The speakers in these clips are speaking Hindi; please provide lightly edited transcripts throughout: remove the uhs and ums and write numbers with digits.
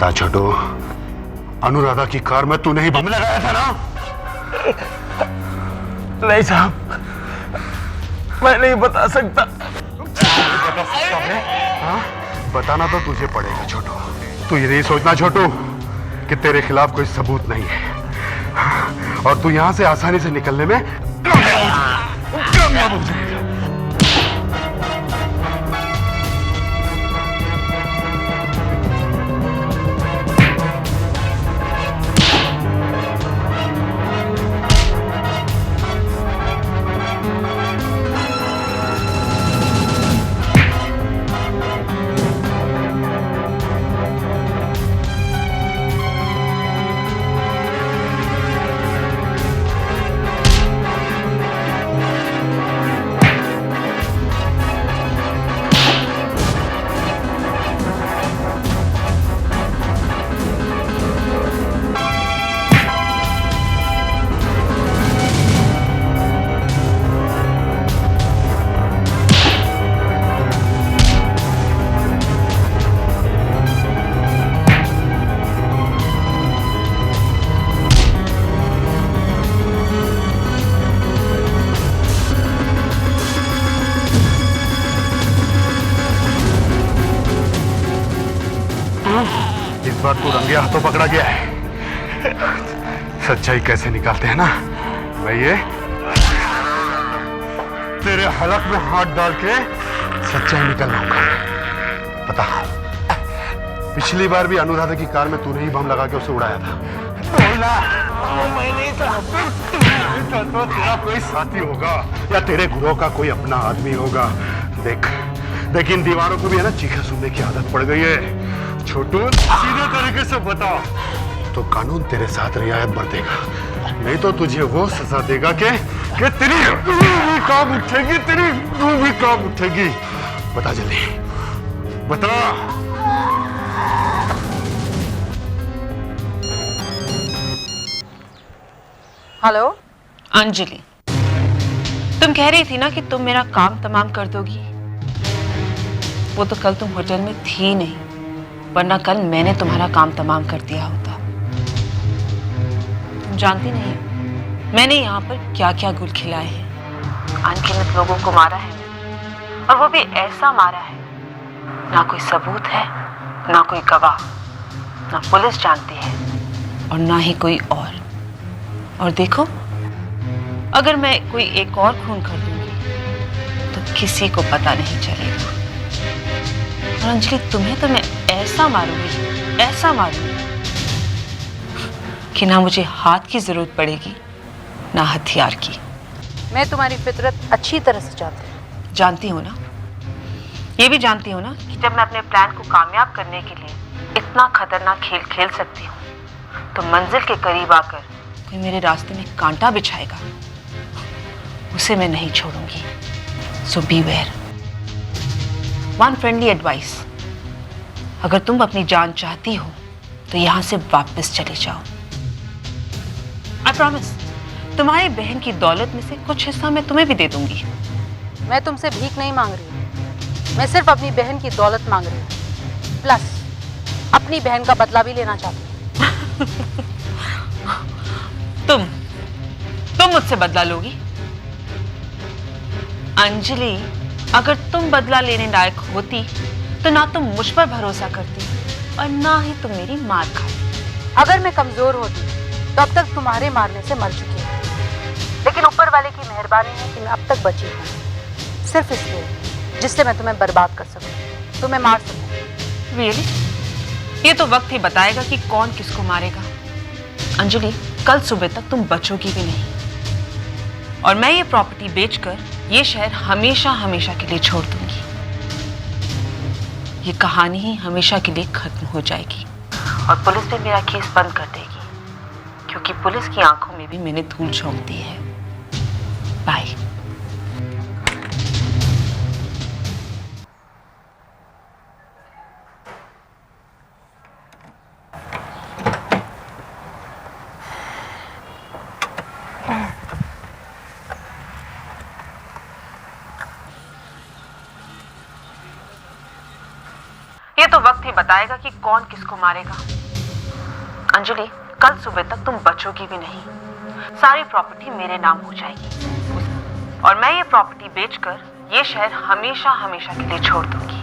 बता छोटू, अनुराधा की कार में तूने ही बम लगाया था ना? नहीं साहब, मैं नहीं बता सकता। बता सकता है? हाँ? बताना तो तुझे पड़ेगा छोटू। तू ये नहीं सोचना छोटू कि तेरे खिलाफ कोई सबूत नहीं है और तू यहां से आसानी से निकलने में कामयाब हो जाएगा। इस बार तू रंगे हाथों पकड़ा गया है। सच्चाई कैसे निकालते हैं ना, मैं ये तेरे हलक में हाथ डाल के सच्चाई निकल लाऊंगा। पता, पिछली बार भी अनुराधा की कार में तूने ही बम लगा के उसे उड़ाया था। बोला मैं नहीं था, तो तेरा कोई साथी होगा या तेरे गुरों का कोई अपना आदमी होगा। देख इन दीवारों को भी है ना चीखें सुनने की आदत पड़ गई है। छोटू, सीधे तरीके से बता तो कानून तेरे साथ रियायत बरतेगा, नहीं तो तुझे वो सजा देगा कि तेरी रूह भी काम उठेगी, तेरी रूह भी काम उठेगी। बता जल्दी, बता। हेलो अंजलि, तुम कह रही थी ना कि तुम मेरा काम तमाम कर दोगी। वो तो कल तुम होटल में थी नहीं, वरना कल मैंने तुम्हारा काम तमाम कर दिया होता। तुम जानती नहीं मैंने यहाँ पर क्या क्या गुल खिलाए हैं। अनगिनत लोगों को मारा है, और वो भी ऐसा मारा है ना कोई सबूत है, ना कोई गवाह, ना पुलिस जानती है और ना ही कोई और देखो, अगर मैं कोई एक और खून कर दूंगी तो किसी को पता नहीं चलेगा। और अंजलि, तुम्हें तो मैं ऐसा मारूंगी कि ना मुझे हाथ की जरूरत पड़ेगी ना हथियार की। मैं तुम्हारी फितरत अच्छी तरह से जानती हूँ ना, ये भी जानती हूँ ना कि जब मैं अपने प्लान को कामयाब करने के लिए इतना खतरनाक खेल खेल सकती हूँ, तो मंजिल के करीब आकर कोई मेरे रास्ते में कांटा बिछाएगा, उसे मैं नहीं छोड़ूंगी। सो बीवेयर। वन फ्रेंडली एडवाइस, अगर तुम अपनी जान चाहती हो तो यहां से वापस चले जाओ। आई प्रॉमिस, तुम्हारी बहन की दौलत में से कुछ हिस्सा मैं तुम्हें भी दे दूंगी। मैं तुमसे भीख नहीं मांग रही हूँ, मैं सिर्फ अपनी बहन की दौलत मांग रही हूँ, प्लस अपनी बहन का बदला भी लेना चाहती हूँ। तुम मुझसे बदला लोगी? अंजलि, अगर तुम बदला लेने लायक होती तो ना तुम मुझ पर भरोसा करती और ना ही तुम मेरी मार खाती। अगर मैं कमजोर होती तो अब तक तुम्हारे मारने से मर चुकी हूँ, लेकिन ऊपर वाले की मेहरबानी है कि मैं अब तक बची हूँ, सिर्फ इसलिए जिससे मैं तुम्हें बर्बाद कर सकूं, तुम्हें मार सकूं। रियली? ये तो वक्त ही बताएगा कि कौन किसको मारेगा। अंजलि, कल सुबह तक तुम बचोगी भी नहीं और मैं ये प्रॉपर्टी बेचकर ये शहर हमेशा हमेशा के लिए छोड़ दूंगी। ये कहानी ही हमेशा के लिए खत्म हो जाएगी और पुलिस भी मेरा केस बंद कर देगी, क्योंकि पुलिस की आंखों में भी मैंने धूल झोंक दी है। बाय। ये तो वक्त ही बताएगा कि कौन किसको मारेगा। अंजलि, कल सुबह तक तुम बचोगी भी नहीं। सारी प्रॉपर्टी मेरे नाम हो जाएगी और मैं ये प्रॉपर्टी बेचकर ये शहर हमेशा हमेशा के लिए छोड़ दूंगी।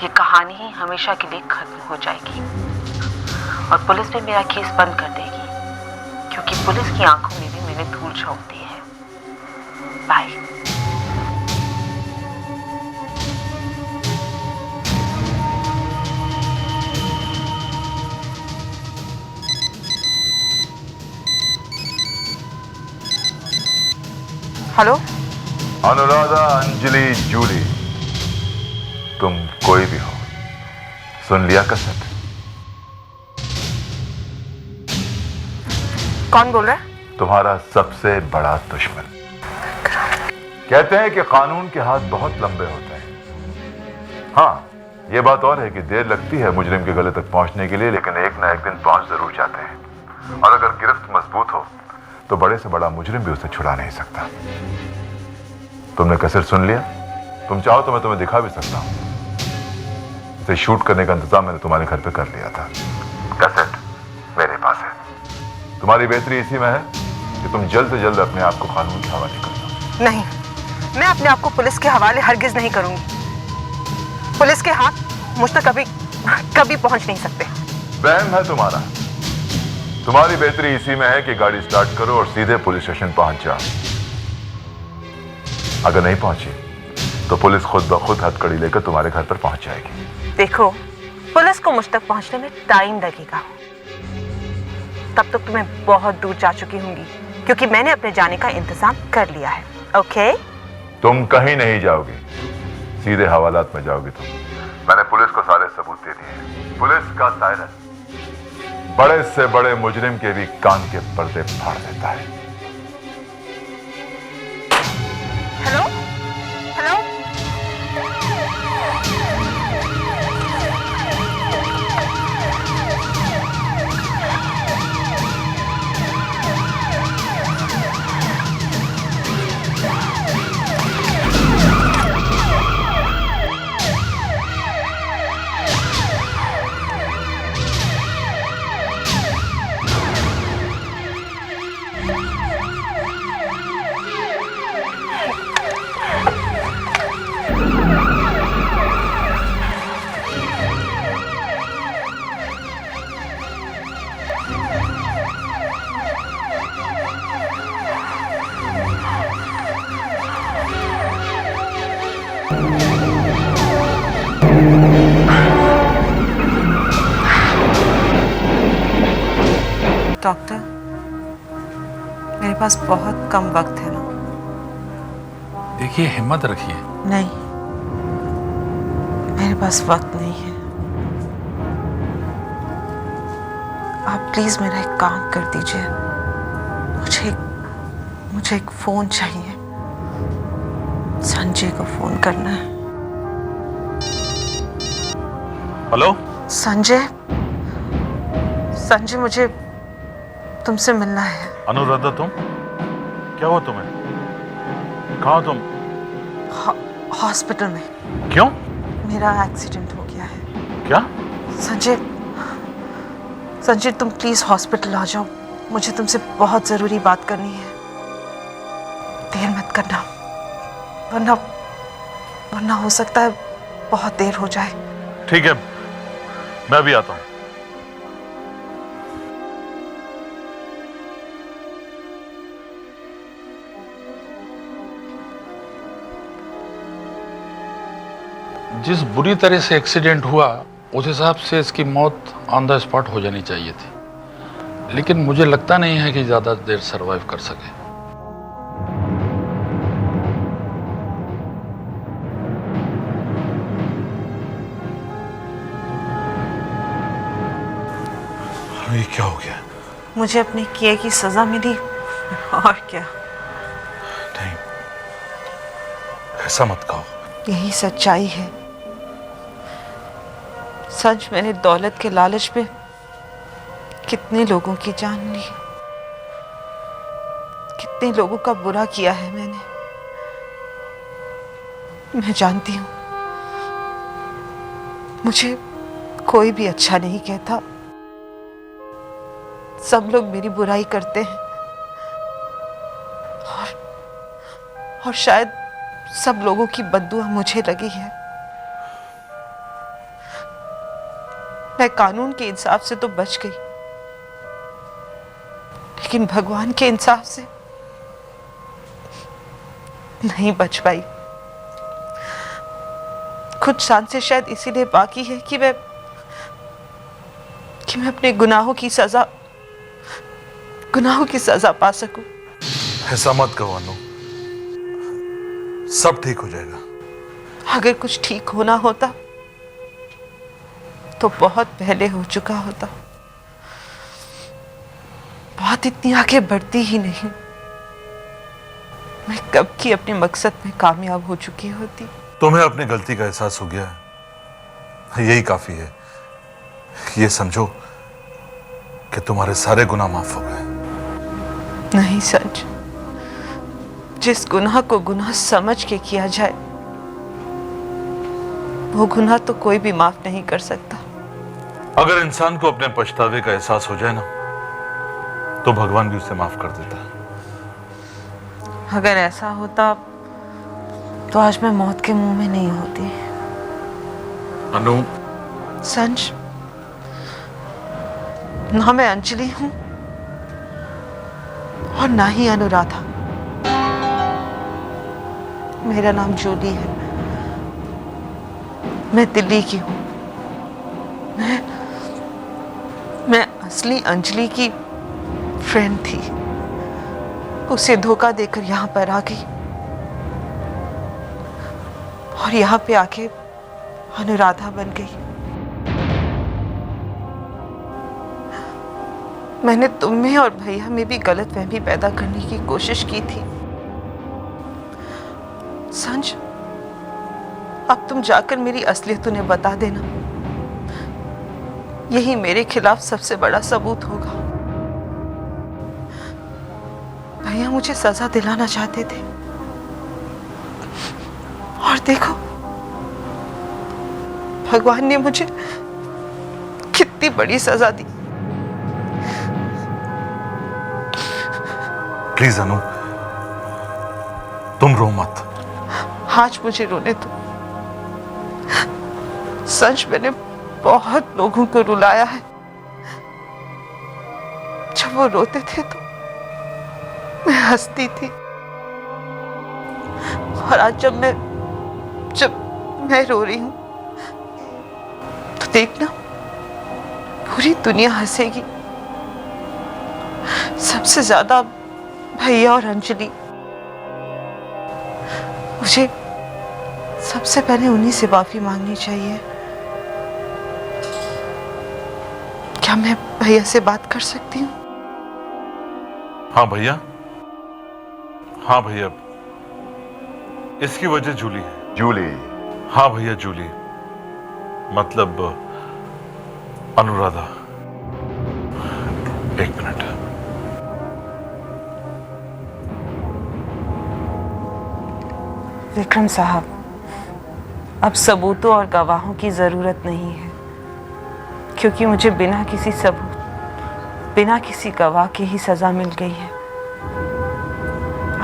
ये कहानी ही हमेशा के लिए खत्म हो जाएगी और पुलिस भी मेरा केस बंद कर देगी, क्योंकि पुलिस की आंखों में भी मैंने धूल झोंक दी है। बाय। हेलो, अनुराधा, अंजलि, जूली, तुम कोई भी हो, सुन लिया कसट? कौन बोल रहा है? तुम्हारा सबसे बड़ा दुश्मन। कहते हैं कि कानून के हाथ बहुत लंबे होते हैं। हाँ, ये बात और है कि देर लगती है मुजरिम के गले तक पहुंचने के लिए, लेकिन एक ना एक दिन पहुंच जरूर जाते हैं। और अगर गिरफ्त मजबूत हो तो बड़े से बड़ा मुजरिम भी उसे छुड़ा नहीं सकता। तुमने कैसेट सुन लिया? तुम चाहो तो मैं तुम्हें दिखा भी सकता हूं। इसे शूट करने का इंतजाम मैंने तुम्हारे घर पे कर लिया था। कैसेट मेरे पास है। तुम्हारी बेहतरी इसी में है कि तुम जल्द से जल्द अपने आप को कानून के हवाले कर दो। नहीं, मैं अपने आप को पुलिस के हवाले हरगिज नहीं करूंगी। पुलिस के हाथ मुझ तक कभी पहुंच नहीं सकते। वहम है तुम्हारा। तुम्हारी बेहतरी इसी में है कि गाड़ी स्टार्ट करो और सीधे पुलिस स्टेशन पहुंच जाओ। अगर नहीं पहुंची तो पुलिस खुद ब खुद हथकड़ी लेकर तुम्हारे घर पर पहुंच जाएगी। देखो, पुलिस को मुझ तक पहुंचने में टाइम लगेगा। तब तक मैं बहुत दूर जा चुकी होंगी, क्योंकि मैंने अपने जाने का इंतजाम कर लिया है। ओके? तुम कहीं नहीं जाओगी, सीधे हवालात में जाओगी तुम। मैंने पुलिस को सारे सबूत दे दिए। पुलिस का सायरन बड़े से बड़े मुजरिम के भी कान के पर्दे फाड़ देता है। हेलो? हेलो? डॉक्टर, मेरे पास बहुत कम वक्त है ना। देखिए, हिम्मत रखिए। नहीं, मेरे पास वक्त नहीं है। आप प्लीज मेरा एक काम कर दीजिए। मुझे एक फोन चाहिए। संजय को फोन करना है। हेलो? संजय, मुझे तुमसे मिलना है। अनुराधा, तुम? क्या हुआ तुम्हें? कहाँ हो तुम? हॉस्पिटल में। क्यों? मेरा एक्सीडेंट हो गया है। क्या? संजय, तुम प्लीज हॉस्पिटल आ जाओ। मुझे तुमसे बहुत जरूरी बात करनी है। देर मत करना, वरना हो सकता है बहुत देर हो जाए। ठीक है, मैं भी आता हूँ। जिस बुरी तरह से एक्सीडेंट हुआ, उस हिसाब से इसकी मौत ऑन द स्पॉट हो जानी चाहिए थी, लेकिन मुझे लगता नहीं है कि ज्यादा देर सरवाइव कर सके। ये क्या हो गया? मुझे अपने किए की सजा मिली, और क्या। नहीं, ऐसा मत कहो। यही सच्चाई है। सच, मैंने दौलत के लालच में कितने लोगों की जान ली, कितने लोगों का बुरा किया है मैंने। मैं जानती हूँ मुझे कोई भी अच्छा नहीं कहता। सब लोग मेरी बुराई करते हैं और शायद सब लोगों की बद्दुआ मुझे लगी है। मैं कानून के इंसाफ से तो बच गई, लेकिन भगवान के इंसाफ से नहीं बच पाई। कुछ सांसें शायद इसीलिए बाकी है कि मैं अपने गुनाहों की सजा पा सकूं। ऐसा मत कहो अनु, सब ठीक हो जाएगा। अगर कुछ ठीक होना होता तो बहुत पहले हो चुका होता। बात इतनी आगे बढ़ती ही नहीं, मैं कब की अपने मकसद में कामयाब हो चुकी होती। तुम्हें अपनी गलती का एहसास हो गया है, यही काफी है। ये समझो कि तुम्हारे सारे गुनाह माफ हो गए। नहीं संज, जिस गुनाह को गुनाह समझ के किया जाए वो गुनाह तो कोई भी माफ नहीं कर सकता। अगर इंसान को अपने पछतावे का एहसास हो जाए ना, तो भगवान भी उसे माफ कर देता है। अगर ऐसा होता तो आज मैं मौत के मुंह में नहीं होती। अनु, संज, ना मैं अंजलि हूं और ना ही अनुराधा। मेरा नाम जूली है। मैं दिल्ली की हूं। मैं असली अंजलि की फ्रेंड थी। उसे धोखा देकर यहां पर आ गई और यहां पे आके अनुराधा बन गई। मैंने तुम में और भैया में भी गलतफहमी पैदा करने की कोशिश की थी। संज, अब तुम जाकर मेरी असलियत उन्हें बता देना। यही मेरे खिलाफ सबसे बड़ा सबूत होगा। भैया मुझे सजा दिलाना चाहते थे और देखो भगवान ने मुझे कितनी बड़ी सजा दी। प्लीज अनु, तुम रो मत। आज मुझे रोने दो। सच, मैंने बहुत लोगों को रुलाया है। जब वो रोते थे तो मैं हंसती थी, और आज जब मैं रो रही हूं तो देखना पूरी दुनिया हंसेगी। सबसे ज्यादा भैया और अंजलि। मुझे सबसे पहले उन्हीं से माफी मांगनी चाहिए। क्या मैं भैया से बात कर सकती हूँ? हाँ भैया, हाँ भैया, इसकी वजह जूली है। जूली? हाँ भैया, जूली मतलब अनुराधा। एक मिनट। विक्रम साहब, अब सबूतों और गवाहों की जरूरत नहीं है, क्योंकि मुझे बिना किसी सबूत, बिना किसी गवाह के ही सजा मिल गई है।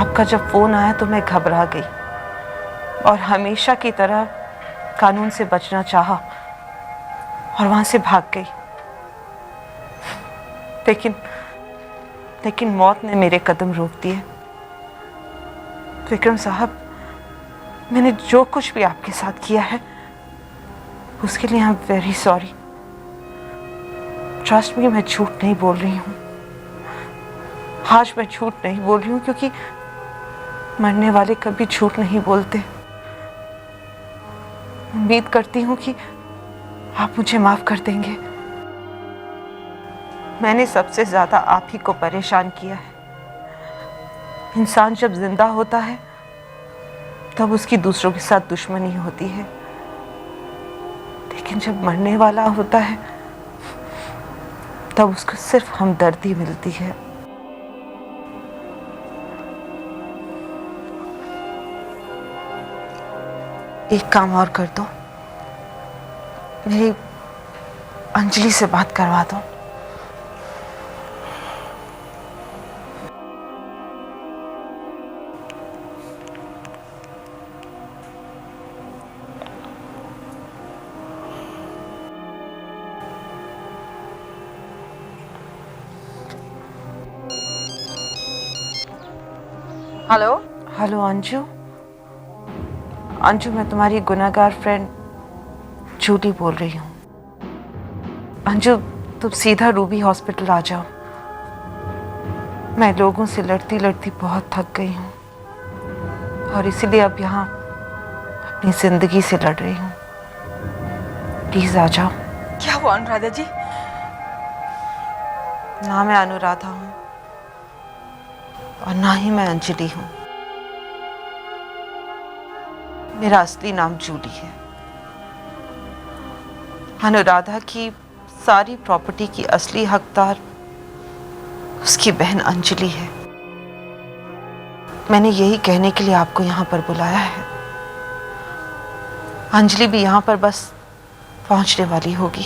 आपका जब फोन आया तो मैं घबरा गई और हमेशा की तरह कानून से बचना चाहा और वहां से भाग गई। लेकिन मौत ने मेरे कदम रोक दिए। विक्रम साहब, मैंने जो कुछ भी आपके साथ किया है उसके लिए I am very sorry. Trust me, मैं झूठ नहीं बोल रही हूँ। आज मैं झूठ नहीं बोल रही हूँ, क्योंकि मरने वाले कभी झूठ नहीं बोलते। उम्मीद करती हूँ कि आप मुझे माफ कर देंगे। मैंने सबसे ज्यादा आप ही को परेशान किया है। इंसान जब जिंदा होता है तब उसकी दूसरों के साथ दुश्मनी होती है, लेकिन जब मरने वाला होता है तब उसको सिर्फ हमदर्दी मिलती है। एक काम और कर दो, मेरी अंजलि से बात करवा दो। हेलो। हेलो अंजू। अंजू, मैं तुम्हारी गुनहगार फ्रेंड जूली बोल रही हूँ। अंजू, तुम सीधा रूबी हॉस्पिटल आ जाओ। मैं लोगों से लड़ती लड़ती बहुत थक गई हूँ और इसीलिए अब यहाँ अपनी जिंदगी से लड़ रही हूँ। प्लीज आ जाओ। क्या हुआ अनुराधा जी? ना मैं अनुराधा हूँ और ना ही मैं अंजलि हूँ। मेरा असली नाम जूली है। अनुराधा की सारी प्रॉपर्टी की असली हकदार उसकी बहन अंजलि है। मैंने यही कहने के लिए आपको यहाँ पर बुलाया है। अंजलि भी यहाँ पर बस पहुँचने वाली होगी।